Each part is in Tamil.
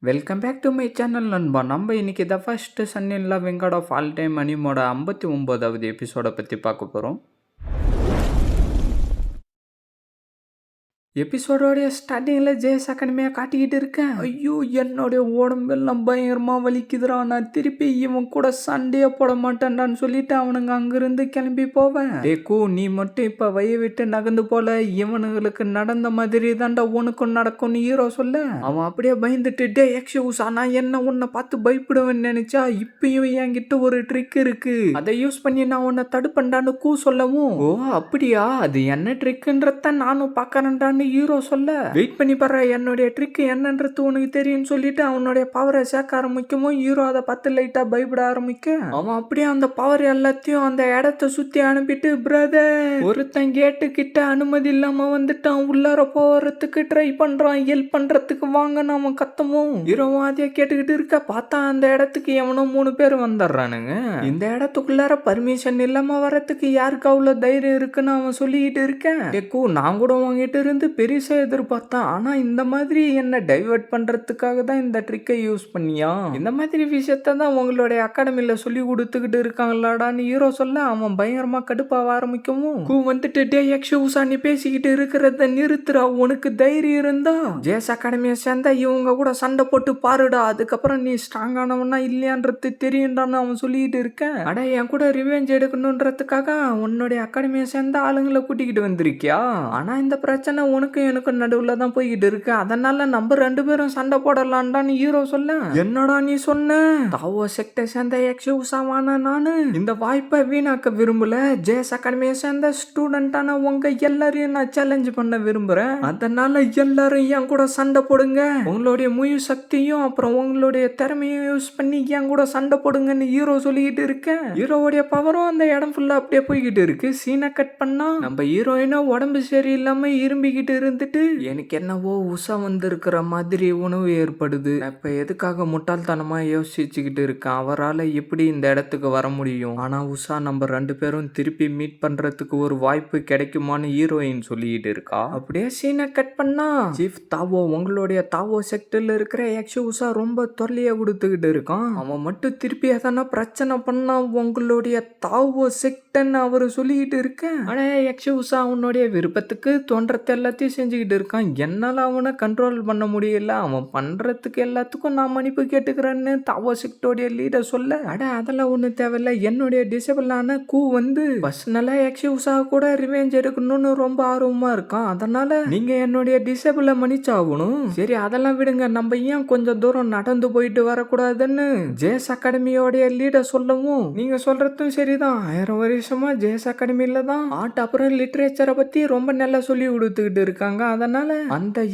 Welcome back to my channel நண்பா. நம்ம இன்னைக்கு the first son in law vanguard of all time அனிமோட 59வது எபிசோட பற்றி பார்க்க போகிறோம். எபிசோடோடைய ஸ்டார்டிங்கில் ஜேஸ் அகாடமியாக காட்டிக்கிட்டு இருக்கேன். ஐயோ, என்னுடைய உடம்பெல்லாம் பயங்கரமாக வலிக்குதுடா. நான் திருப்பி இவன் கூட சண்டையே போட மாட்டேன்டான்னு சொல்லிட்டு அவனுங்க அங்கிருந்து கிளம்பி போவேன். டேக்கு, நீ மட்டும் இப்போ வய விட்டு நகர்ந்து போல, இவனுங்களுக்கு நடந்த மாதிரி தான்டா உனக்கும் நடக்கும்னு ஹீரோ சொல்ல, அவன் அப்படியே பயந்துட்டு, டே எக்ஸ்கியூஸா, நான் என்ன உன்னை பார்த்து பயப்படுவேன்னு நினைச்சா இப்பயும் என்கிட்ட ஒரு ட்ரிக் இருக்கு, அதை யூஸ் பண்ணி நான் உன்னை தடுப்பேன்டான்னு கூ சொல்லவும், ஓ அப்படியா, அது என்ன ட்ரிக்குன்றத நானும் பார்க்கறேன்டான்னு ஹீரோ சொல்ல, வெயிட் பண்ணி பாரு, என்னுடைய ட்ரிக் என்னன்றது உனக்கு தெரியும்னு சொல்லிட்டு அவனுடைய பவரை சேர்க்க ஆரம்பிக்கவும் ஹீரோ அதை பார்த்து லைட்டா பயப்பட ஆரம்பிக்க, அவன் அப்படியே அந்த பவர் எல்லாத்தையும் அந்த இடத்த சுத்தி அனுப்பிட்டு, பிரதர் ஒருத்தன் கேட்டு கிட்ட அனுமதி இல்லாம வந்துட்டான், உள்ளார போறதுக்கு ட்ரை பண்றான், ஹெல்ப் பண்றதுக்கு வாங்கன்னு அவன் கத்தமும் ஹீரோவும் அதே கேட்டுக்கிட்டு இருக்க, பார்த்தா அந்த இடத்துக்கு எவனோ 3 பேர் வந்துடுறானுங்க. இந்த இடத்துக்குள்ளார பர்மிஷன் இல்லாம வரத்துக்கு யாருக்கு அவ்வளவு தைரியம் இருக்குன்னு அவன் சொல்லிக்கிட்டு இருக்கேன். நான் கூட வாங்கிட்டு இருந்து பெருசா எதிர்பார்த்தான், ஆனா இந்த மாதிரி என்ன டைவர்ட் பண்றதுக்காக தான் இந்த ட்ரிக்கை யூஸ் பண்ணியா, இந்த மாதிரி விஷயத்த தான் உங்களுடைய அகாடமில சொல்லி கொடுத்துக்கிட்டு இருக்காங்களாடான்னு ஹீரோ சொல்ல, அவன் பயங்கரமா கடுப்பாக ஆரம்பிக்கவும் வந்துட்டு, டே எக்ஸ்கியூஸா, நீ பேசிக்கிட்டு இருக்கிறத நிறுத்துறா, உனக்கு தைரியம் இருந்தா ஜேஸ் அகாடமியை சேர்ந்தா இவங்க கூட சண்டை போட்டு பாருடா, அதுக்கப்புறம் நீ ஸ்ட்ராங்கானவனா இல்லையான்றது தெரியும்டான்னு அவன் சொல்லிட்டு இருக்கேன். அட, என் கூட ரிவெஞ்ச் எடுக்கணுன்றதுக்காக உன்னுடைய அகாடமியை சேர்ந்த ஆளுங்களை கூட்டிக்கிட்டு வந்திருக்கியா, ஆனா இந்த பிரச்சனை உனக்கு எனக்கும் நடுவில் தான் போய்கிட்டு இருக்கு, அதனால நம்ம 2 பேரும் சண்டை போடலான்டான்னு ஹீரோ சொல்ல, என்னடா நீ சொன்ன, தாவோ செக்டை சேர்ந்த எக்ஸ்கியூஸாவான நானு இந்த வாய்ப்பை வீணாக்க விரும்பல, ஜேஸ் அகாடமியை சேர்ந்த ஸ்டூடெண்டான உங்க எல்லாரையும் நான் சேலஞ்ச் பண்ண விரும்புறேன், அதனால எல்லாரும் என் கூட சண்டை போடுங்க, உங்களுடைய முழு சக்தியும் அப்புறம் உங்களுடைய திறமையும் யூஸ் பண்ணி என் கூட சண்டை போடுங்கன்னு ஹீரோ சொல்லிக்கிட்டு இருக்கேன். ஹீரோவுடைய பவரும் அந்த இடம் ஃபுல்லா அப்படியே போய்கிட்டு இருக்கு. சீனை கட் பண்ணா நம்ம ஹீரோயினோ உடம்பு சரியில்லாம இரும்பிக்கிட்டு இருந்துட்டு, எனக்கு என்னவோ உஷா வந்திருக்கிற மாதிரி உணவு ஏற்படுது, இப்ப எதுக்காக முட்டாள்தனமா யோசிச்சுக்கிட்டு இருக்கேன், அவரால் எப்படி இந்த இடத்துக்கு வர முடியும், ஆனா உஷா நம்ம 2 பேரும் திருப்பி மீட் பண்றதுக்கு ஒரு வாய்ப்பு கிடைக்குமான்னு ஹீரோயின் சொல்லிட்டு இருக்கா. அப்படியே சீனை கட் பண்ணா சீஃப் தாவோ, உங்களுடைய தாவோ செக்டர்ல இருக்கிற உஷா ரொம்ப தொல்லையா கொடுத்துக்கிட்டு இருக்கான், அவன் மட்டும் திருப்பி எதனா பிரச்சனை பண்ணா உங்களுடைய தாவோ செக்டர்னு அவரு சொல்லிக்கிட்டு இருக்கேன். ஆனா உஷா உன்னுடைய விருப்பத்துக்கு தோன்றத்தை எல்லாத்தையும் செஞ்சுக்கிட்டு இருக்கான், என்னால் அவனை கண்ட்ரோல் பண்ண முடியல, அவன் பண்றதுக்கு எல்லாத்துக்கும் நான் மன்னிப்பு கேட்டுக்கிறேன்னு தாவோ செக்டோடைய லீடர் சொல்ல, அட அதெல்லாம் ஒன்றும் தேவையில்ல, என்னுடைய டிசபிளான கூ வந்து பர்சனலா உஷா கூட ரிவெஞ்ச் எடுக்கணும்னு ரொம்ப ஆர்வமா இருக்கான், அதனால நீங்க என்னுடைய டிசபிளை மன்னிச்சாகணும். சரி அதெல்லாம் விடுங்க, நம்ம ஏன் கொஞ்சம் தூரம் நடந்து போயிட்டு வரக்கூடாதுன்னு ஜேஸ் அகாடமியோடைய லீடர் சொல்லவும், நீங்க சொல்றதும் சரிதான், 1000 வருஷமா ஜேஸ் அகாடமியில தான் ஆர்ட் அப்புறம் லிட்ரேச்சரை பத்தி ரொம்ப நல்லா சொல்லி கொடுத்துக்கிட்டு இருக்காங்க, அதனால அந்த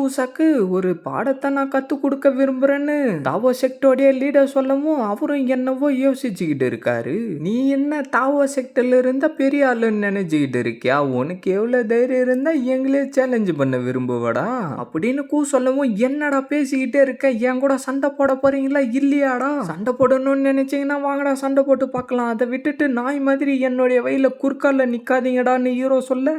உஷாக்கு ஒரு பாடத்தை நான் கத்து கொடுக்க விரும்புறேன்னு தாவோ செக்டோடைய லீடர் சொல்லவும், அவரும் என்னவோ யோசிச்சுக்கிட்டு இருக்காரு. நீ என்ன தாவோ செக்டர்ல இருந்தா பெரிய ஆளுன்னு நினைச்சுக்கிட்டு இருக்கியா, உனக்கு எவ்வளவு தைரியம் இருந்தா எங்களே சேலஞ்ச் பண்ண விரும்புவடா அப்படின்னு கூ சொல்லவும், என்னடா பேசிக்கிட்டே இருக்க, என் கூட சண்டை போட போறீங்களா இல்லையாடா, சண்டை போடணும்னு நினைச்சீங்கன்னா வாங்கடா சண்டை போட்டு பார்க்கலாம், அதை விட்டுட்டு நாய் மாதிரி என்னுடைய வயல குறுக்கால நிக்காதீங்கடான்னு ஹீரோ சொல்ல,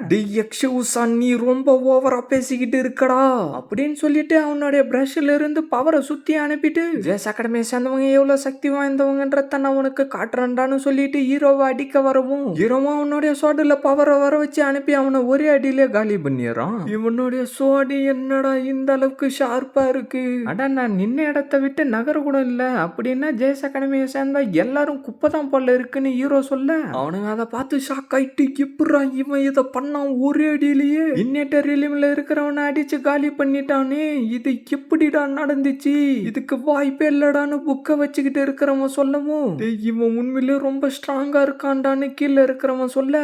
உஷா நீ ரொம்ப ஓவரா பேசிக்கிட்டு இருக்கடா அப்படின்னு சொல்லிட்டு அவனுடைய பிரஷ்ல இருந்து பவரை சுத்தி அனுப்பிட்டு, ஜேஸ் அகாடமியை சேர்ந்தவங்க எவ்வளவு சக்தி வாய்ந்தவங்கன்றத நான் உனக்கு காட்டுறேன்டான்னு சொல்லிட்டு ஹீரோவை அடிக்க வரவும், ஹீரோவும் அவனுடைய சோடுல பவரை வர வச்சு அனுப்பி அவனை ஒரே அடியிலே காலி பண்ணிடுறான். இவனுடைய சோடு என்னடா இந்த அளவுக்கு ஷார்ப்பா இருக்கு, அடா நான் நின்ன இடத்தை விட்டு நகர கூட இல்ல, அப்படின்னா ஜேஸ் அகாடமியை சேர்ந்த எல்லாரும் குப்பை தான் போல இருக்குன்னு ஹீரோ சொல்ல, அவனுங்க அதை பார்த்து ஷாக் ஆயிட்டு, எப்படா இவன் இதை பண்ணான், ஒரே அடியிலேயே இன்னேட்டர் ரிலிம்ல இருக்கிறவனை அடிச்சு காலி பண்ணிட்டானே, இது எப்படிடா நடந்துச்சு, இதுக்கு வாய்ப்பே இல்லடான்னு புக்கை வச்சுக்கிட்டு இருக்கிறவன் சொல்லவும், இவன் உண்மையிலே ரொம்ப ஸ்ட்ராங்கா இருக்கான்டான்னு கீழே இருக்கிறவன் சொல்ல,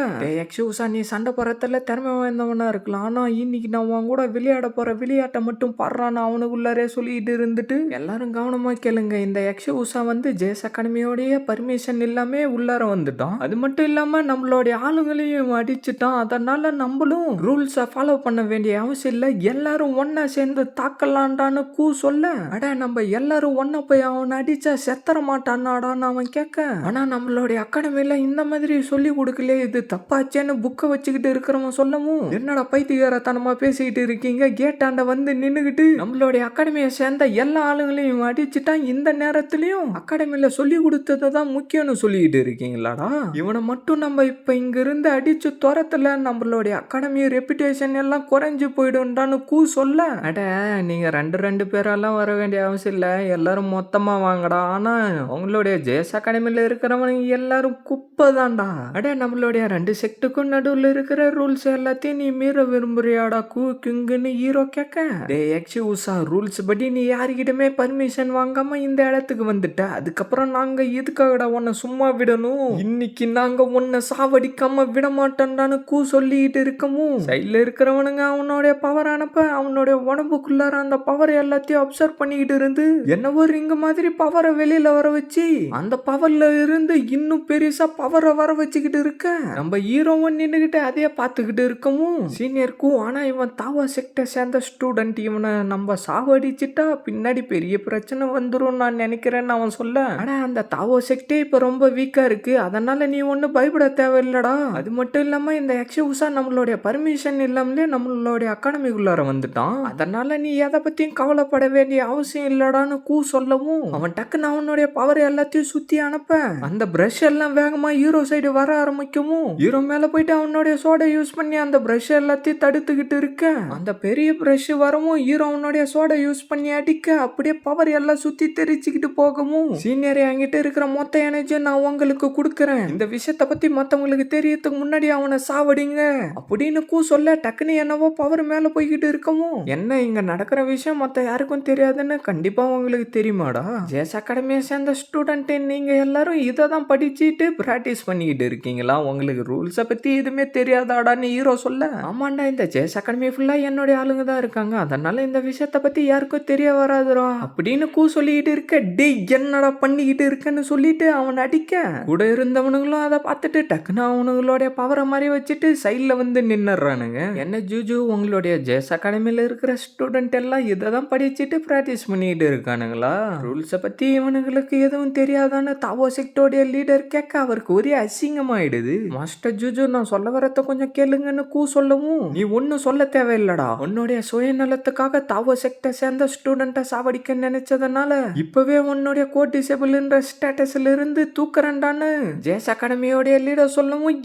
உஷா நீ சண்டை போறதுல திறமை வாய்ந்தவனா இருக்கலாம், ஆனா இன்னைக்கு நான் உன் கூட விளையாட போற விளையாட்டை மட்டும் பாடுறான்னு அவனுக்குள்ளாரே சொல்லிட்டு இருந்துட்டு, எல்லாரும் கவனமா கேளுங்க, இந்த உஷா வந்து ஜேஸ் அகாடமியோடைய பர்மிஷன் இல்லாம உள்ளார வந்துட்டான், அது மட்டும் இல்லாம நம்மளுடைய ஆளுங்களையும் அடிச்சுட்டான், அதனால நம்மளும் ரூல்ஸை ஃபாலோ பண்ண வேண்டிய அவசியம் இல்ல, எல்லாரும் ஒன்னா சேர்ந்து தாக்கலான்டான்னு கூ சொல்ல, அட நம்ம எல்லாரும் ஒன்னா போய் அவனை அடிச்சா செத்தர மாட்டானாடான்னு அவன் கேட்க, ஆனா நம்மளுடைய அகாடமில இந்த மாதிரி சொல்லி கொடுக்கல, இது தப்பாச்சேன்னு புக்கை வச்சுக்கிட்டு இருக்கிறவன் சொல்லவும், என்னடா பைத்தியக்காரத்தனமா பேசிக்கிட்டு இருக்கீங்க, கேட்டாண்ட வந்து நின்னுகிட்டு நம்மளுடைய அகாடமியை சேர்ந்த எல்லா ஆளுங்களையும் அடிச்சுட்டான், இந்த நேரத்திலயும் அகாடமில சொல்லி கொடுத்தது தான் முக்கியம்னு சொல்லிக்கிட்டு இருக்கீங்களாடா, இவனை மட்டும் நம்ம இப்ப இங்க இருந்து அடிச்சு துரத்துல நம்மளுடைய அகாடமி ரெப்புடேஷன் எல்லாம் குறைஞ்சு போயிடும்டான்னு கூ சொல்ல, அட நீங்க ரெண்டு பேரெல்லாம் வர வேண்டிய அவசியம் இல்ல, எல்லாரும் மொத்தமா வாங்கடா, ஆனா உங்களுடைய ஜேஎஸ் அகாடமில இருக்கிறவங்க எல்லாரும் குப்பை தான்டா, அட நம்மளுடைய 2 செக்டுக்கும் நடுவில் இருக்கிற ரூல்ஸ் எல்லாத்தையும் நீ மீற விரும்புறியாடா கிங்குன்னு ஹீரோ கேட்க, டே எக்ஸி உஷா, ரூல்ஸ் படி நீ யாருக்கிட்டமே பர்மிஷன் வாங்காம இந்த இடத்துக்கு வந்துட்ட, அதுக்கப்புறம் நாங்க எதுக்காகடா உன்னை சும்மா விடணும், இன்னைக்கு நாங்க உன்னை சாவடிக்காம விட மாட்டோம்டான்னு சொல்லிட்டு இருக்கமும், சைட்ல இருக்கிறவனுங்க அவனுடைய பவர் அனுப்ப அவனுடைய உடம்புக்குள்ளார அந்த பவர் எல்லாத்தையும் அப்சர்வ் பண்ணிக்கிட்டு இருந்து என்னவோ ரிங்க மாதிரி பவரை வெளியில வர வச்சு அந்த பவர்ல இருந்து இன்னும் பெருசா பவரை வர வச்சுக்கிட்டு இருக்க, நம்ம ஹீரோவும் நின்னுகிட்டு அதையே பார்த்துக்கிட்டு இருக்கவும் சீனியருக்கும், ஆனா இவன் தாவா செக்டர் சேர்ந்த ஸ்டூடெண்ட், இவனை நம்ம சாவடிச்சிட்டா பின்னாடி பெரிய பிரச்சனை வந்துரும் நான் நினைக்கிறேன்னு அவன் சொல்ல, ஆனா அந்த தாவோ செக்டே இப்ப ரொம்ப வீக்கா இருக்கு, அதனால நீ ஒன்னும் பயப்பட தேவையில்லடா, அது மட்டும் இல்லாம இந்த எக்ஸியூசா நம்மளுடைய பர்மிஷன் இல்லாமலே நம்மளுடைய அகாடமிக்குள்ளார வந்துட்டான், அதனால நீ எதை பத்தியும் கவலைப்பட வேண்டிய அவசியம் இல்லடான்னு சொல்லவும், அவன் டக்குன்னு அவனுடைய பவர் எல்லாத்தையும் சுத்தி அனுப்ப அந்த பிரஷ் எல்லாம் வேகமா ஹீரோ சைடு வர ஆரம்பிக்கவும், ஹீரோ மேல போயிட்டு அவனுடைய சோடை யூஸ் பண்ணி அந்த பிரஷ் எல்லாத்தையும் தடுத்துக்கிட்டு இருக்க, அந்த பெரிய பிரஷ் வரவும் ஹீரோ அவனுடைய சோடை யூஸ் பண்ணி அடிக்க அப்படியே பவர் எல்லாம் சுத்தி தெரிச்சுக்கிட்டு போகவும், சீனியர் என்கிட்ட இருக்கிற மொத்த எனர்ஜி நான் உங்களுக்கு கொடுக்குறேன், இந்த விஷயத்த பத்தி மத்தவங்களுக்கு தெரியறதுக்கு முன்னாடி அவனை சாவடிங்க அப்படின்னு சொல்ல, டக்குன்னு என்னவோ பவர் மேல போய்கிட்டு இருக்கவும், என்ன இங்க நடக்கிற விஷயம் மத்த யாருக்கும் தெரியாதுன்னு கண்டிப்பா உங்களுக்கு தெரியுமாடா, ஜேஎஸ் அகாடமியை சேர்ந்த ஸ்டூடெண்ட் நீங்க எல்லாரும் இதை தான் படிச்சுட்டு பிராக்டிஸ் பண்ணிக்கிட்டு இருக்கீங்களா, உங்களுக்கு ரூல்ஸை பத்தி எதுவுமே தெரியாதாடான்னு ஹீரோ சொல்ல, ஆமாண்டா இந்த ஜேஎஸ் அகாடமி ஃபுல்லா என்னுடைய ஆளுங்க தான் இருக்காங்க, அதனால இந்த விஷயத்த பத்தி யாருக்கும் தெரிய வராதுரா அப்படின்னு சொல்லிக்கிட்டு இருக்க, டே என்னடா பண்ணிக்கிட்டு இருக்கன்னு சொல்லிட்டு அவன் அடிக்க, கூட இருந்தவனுங்களும் அதை பார்த்துட்டு டக்குன்னு அவனுங்களுடைய பவரை மாதிரி வச்சுட்டு சைட்ல வந்து நின்னுறானுங்க, என்ன ஜூஜு உங்களுடைய ஜேஎஸ் அகாடமில இருக்கிற ஸ்டூடெண்ட் எல்லாம் இதை தான் படிச்சுட்டு பிராக்டிஸ் பண்ணிக்கிட்டு இருக்கானுங்களா, ரூல்ஸை பத்தி இவனுங்களுக்கு எதுவும் தெரியாதான்னு தாவோ செக்டோடைய லீடர் கேட்க அவருக்கு ஒரே அசிங்கமாயிடுது, மாஸ்டர் ஜூஜு நான் சொல்ல வரத கொஞ்சம் கேளுங்கன்னு சொல்லவும், நீ ஒன்னும் சொல்ல தேவையில்லடா, உன்னுடைய சுயநலத்துக்காக தாவோ செக்டர் சேர்ந்த ஸ்டூடெண்ட்டை சாவடிக்க நினைச்சதுனால இப்பவே உன்னுடைய கோட் டிசேபிள்ன்ற ஸ்டேட்டஸ்ல இருந்து தூக்குறேன்டான்னு ஜேஎஸ் அகாடமியோடைய லீடர் சொல்லவும்,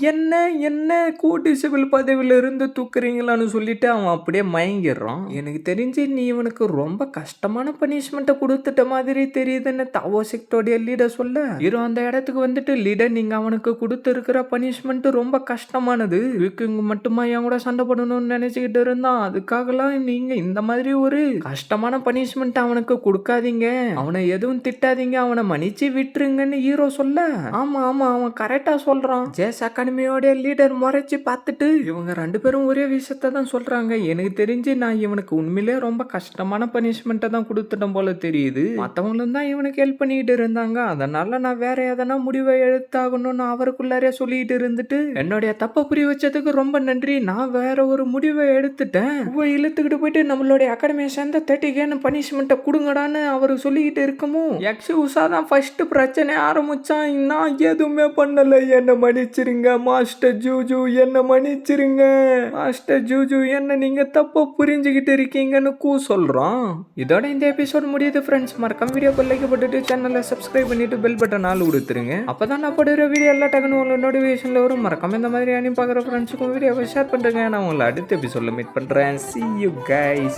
என்ன கோட் டிசேபிள் பதவியில இருந்து தூக்குறீங்களான்னு சொல்லிட்டு அவன் அப்படியே மயங்கிடுறான், எனக்கு தெரிஞ்சு நீ இவனுக்கு ரொம்ப கஷ்டமான பனிஷ்மெண்ட்டை கொடுத்துட்ட மாதிரி தெரியுதுன்னு தாவோ செக்டோடைய லீடர் சொல்ல, ஹீரோ அந்த இடத்துக்கு வந்துட்டு, லீடர் நீங்க அவனுக்கு கொடுத்து இருக்கிற பனிஷ்மெண்ட் ரொம்ப கஷ்டமானது, இவங்க மட்டுமா என் கூட சண்டை போடணும்னு நினைச்சுக்கிட்டு இருந்தான், அதுக்காகலாம் நீங்க இந்த மாதிரி ஒரு கஷ்டமான பனிஷ்மெண்ட் அவனுக்கு கொடுக்காதீங்க, அவனை எதுவும் திட்டாதீங்க, அவனை மன்னிச்சு விட்டுருங்கன்னு ஹீரோ சொல்ல, ஆமா அவன் கரெக்டா சொல்றான், ஜேஎஸ் அகாடமியோட லீடர் முறைச்சு பார்த்துட்டு இவங்க 2 பேரும் ஒரே விஷயத்த தான் சொல்றாங்க, எனக்கு தெரிஞ்சு நான் இவனுக்கு உண்மையிலே ரொம்ப கஷ்டமான பனிஷ்மெண்ட்டை தான் கொடுத்துட்டோம் போல தெரியுது, மற்றவங்களும் தான் இவனுக்கு ஹெல்ப் பண்ணிக்கிட்டு இருந்தாங்க, அதனால நான் வேற எதனா முடிவை எடுத்தாகணும்னு அவருக்குள்ளாரே சொல்லிட்டு இருந்துட்டு, என்னுடைய தப்பை புரிய வச்சதுக்கு ரொம்ப நன்றி, நான் வேற ஒரு முடிவை எடுத்துட்டேன், இழுத்துக்கிட்டு போயிட்டு நம்மளுடைய அகாடமியை சேர்ந்த 30K பனிஷ்மெண்ட்டை கொடுங்கடான்னு அவரு சொல்லிக்கிட்டு இருக்கமும், எக்ஸி உஷா தான் ஃபர்ஸ்ட் பிரச்சனை ஆரம்பிச்சான், நான் எதுவுமே பண்ணல, என்ன மன்னிச்சிருங்க மாஸ்டர் ஜூஜு, என்ன மன்னிச்சிருங்க மாஸ்டர் ஜூஜு, என்ன நீங்க தப்பா புரிஞ்சுக்கிட்டு இருக்கீங்கன்னு சொல்றான். இதோட இந்த எபிசோட் முடியுது ஃப்ரெண்ட்ஸ், மறக்காம வீடியோக்கு லைக் போட்டுட்டு சேனலை சப்ஸ்கிரைப் பண்ணிட்டு பெல் பட்டன் ஆல் கொடுத்துருங்க, அப்பதான் நான் போடுற வீடியோ எல்லா டக்குன்னு உங்களுக்கு நோட்டிஃபிகேஷன்ல வரும், மறக்காம இந்த மாதிரி அனுப்பி பார்க்குற ஃப்ரெண்ட்ஸுக்கும் வீடியோவை ஷேர் பண்ணுறேங்க, நான் உங்களை அடுத்த எபிசோட்ல மீட் பண்ணுறேன், see you guys.